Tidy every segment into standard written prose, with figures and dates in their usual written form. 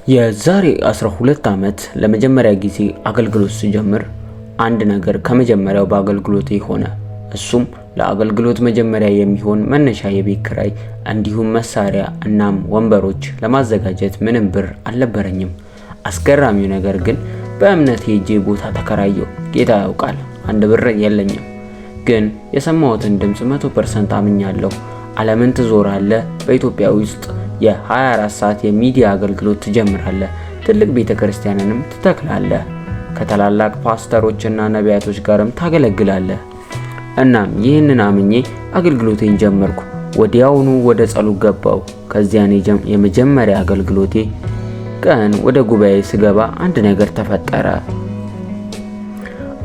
የዛሬ 12 ዓመት ለመጀመሪያ ጊዜ አገልግሎት ስጀምር አንድ ነገር ከመጀመሪያው በአገልግሎቴ ሆነ። እሱም ለአገልግሎት መጀመሪያ የሚሆን መነሻ የቤት ኪራይ እንዲሁም መሳሪያ እናም ወንበሮች ለማዘጋጀት ምንም ብር አልነበረኝም። አስገራሚው ነገር ግን በእምነት ሄጄ ቦታ ተከራየው። ጌታ ያውቃል፣ አንድ ብር የለኝም። ግን የሰማሁትን ድምጽ 100% አምኛለሁ። ዓለምን ትዞራለህ፣ በኢትዮጵያ ውስጥ የ24 ሰዓት የሚዲያ አገልግሎት ትጀምራለህ፣ ትልቅ ቤተክርስቲያንንም ትተክላለህ፣ ከታላላቅ ፓስተሮችና ነቢያቶች ጋርም ታገለግላለህ። እናም ይህንን አምኜ አገልግሎቴን ጀመርኩ። ወዲያውኑ ወደ ጸሎት ገባው። ከዚያን የመጀመሪያ አገልግሎቴ ቀን ወደ ጉባኤ ስገባ አንድ ነገር ተፈጠረ።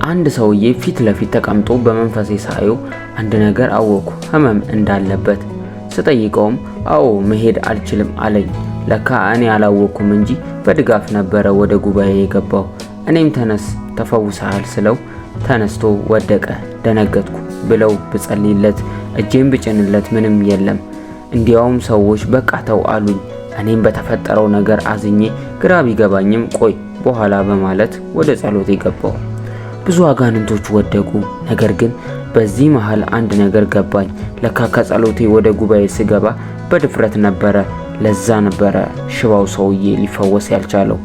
አንድ ሰውዬ ፊት ለፊት ተቀምጦ በመንፈሴ ሳየው አንድ ነገር አወኩ፣ ህመም እንዳለበት። ስጠይቀውም አዎ መሄድ አልችልም አለኝ። ለካ እኔ አላወኩም እንጂ በድጋፍ ነበረ ወደ ጉባኤ የገባው። እኔም ተነስ ተፈውሰሃል ስለው ተነስቶ ወደቀ። ደነገጥኩ። ብለው ብጸልይለት እጄን ብጭንለት ምንም የለም። እንዲያውም ሰዎች በቃ ተው አሉኝ። እኔም በተፈጠረው ነገር አዝኜ ግራ ቢገባኝም ቆይ በኋላ በማለት ወደ ጸሎቴ ገባው። ብዙ አጋንንቶች ወደቁ። ነገር ግን በዚህ መሃል አንድ ነገር ገባኝ። ለካ ከጸሎቴ ወደ ጉባኤ ስገባ በድፍረት ነበረ። ለዛ ነበረ ሽባው ሰውዬ ሊፈወስ ያልቻለው።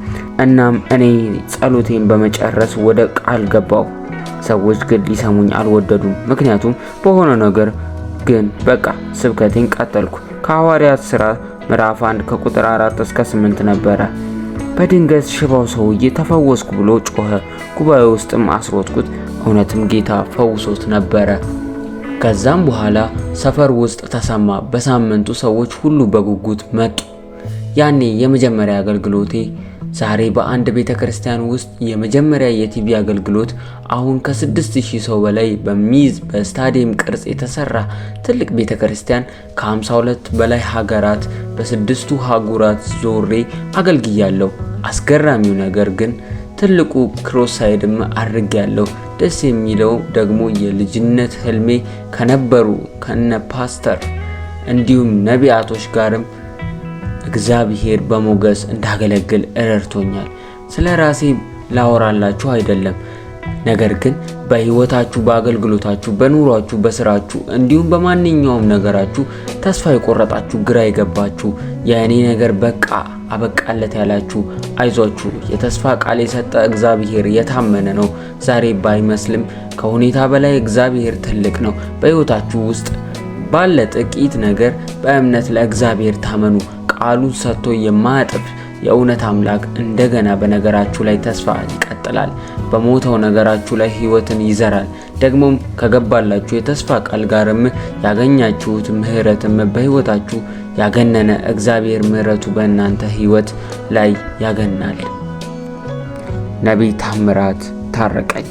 እናም እኔ ጸሎቴን በመጨረስ ወደ ቃል ገባው። ሰዎች ግን ሊሰሙኝ አልወደዱም። ምክንያቱም በሆነ ነገር ግን በቃ ስብከቴን ቀጠልኩ። ከሐዋርያት ሥራ ምዕራፍ 1 ከቁጥር 4 እስከ 8 ነበረ። በድንገት ሽባው ሰውዬ ተፈወስኩ ብሎ ጮኸ። ጉባኤ ውስጥም አስሮጥኩት። እውነትም ጌታ ፈውሶት ነበረ። ከዛም በኋላ ሰፈር ውስጥ ተሰማ። በሳምንቱ ሰዎች ሁሉ በጉጉት መጡ። ያኔ የመጀመሪያ አገልግሎቴ። ዛሬ በአንድ ቤተክርስቲያን ውስጥ የመጀመሪያ የቲቪ አገልግሎት አሁን ከ6000 ሰው በላይ በሚይዝ በስታዲየም ቅርጽ የተሰራ ትልቅ ቤተክርስቲያን ከ52 በላይ ሀገራት በስድስቱ ሀገራት ዞሬ አገልግያለሁ። አስገራሚው ነገር ግን ትልቁ ክሮሳይድም አድርጌያለሁ። ደስ የሚለው ደግሞ የልጅነት ህልሜ ከነበሩ ከነ ፓስተር እንዲሁም ነቢያቶች ጋርም እግዚአብሔር በሞገስ እንዳገለግል ረድቶኛል። ስለ ራሴ ላወራላችሁ አይደለም፣ ነገር ግን በህይወታችሁ፣ በአገልግሎታችሁ፣ በኑሯችሁ፣ በስራችሁ እንዲሁም በማንኛውም ነገራችሁ ተስፋ የቆረጣችሁ፣ ግራ የገባችሁ፣ የእኔ ነገር በቃ አበቃለት ያላችሁ አይዟችሁ፣ የተስፋ ቃል የሰጠ እግዚአብሔር የታመነ ነው። ዛሬ ባይመስልም ከሁኔታ በላይ እግዚአብሔር ትልቅ ነው። በህይወታችሁ ውስጥ ባለ ጥቂት ነገር በእምነት ለእግዚአብሔር ታመኑ። ቃሉን ሰጥቶ የማያጥፍ የእውነት አምላክ እንደገና በነገራችሁ ላይ ተስፋ ይቀጥላል። በሞተው ነገራችሁ ላይ ህይወትን ይዘራል። ደግሞም ከገባላችሁ የተስፋ ቃል ጋርም ያገኛችሁት ምህረትም በህይወታችሁ ያገነነ እግዚአብሔር ምህረቱ በእናንተ ህይወት ላይ ያገናል። ነቢይ ታምራት ታረቀኝ።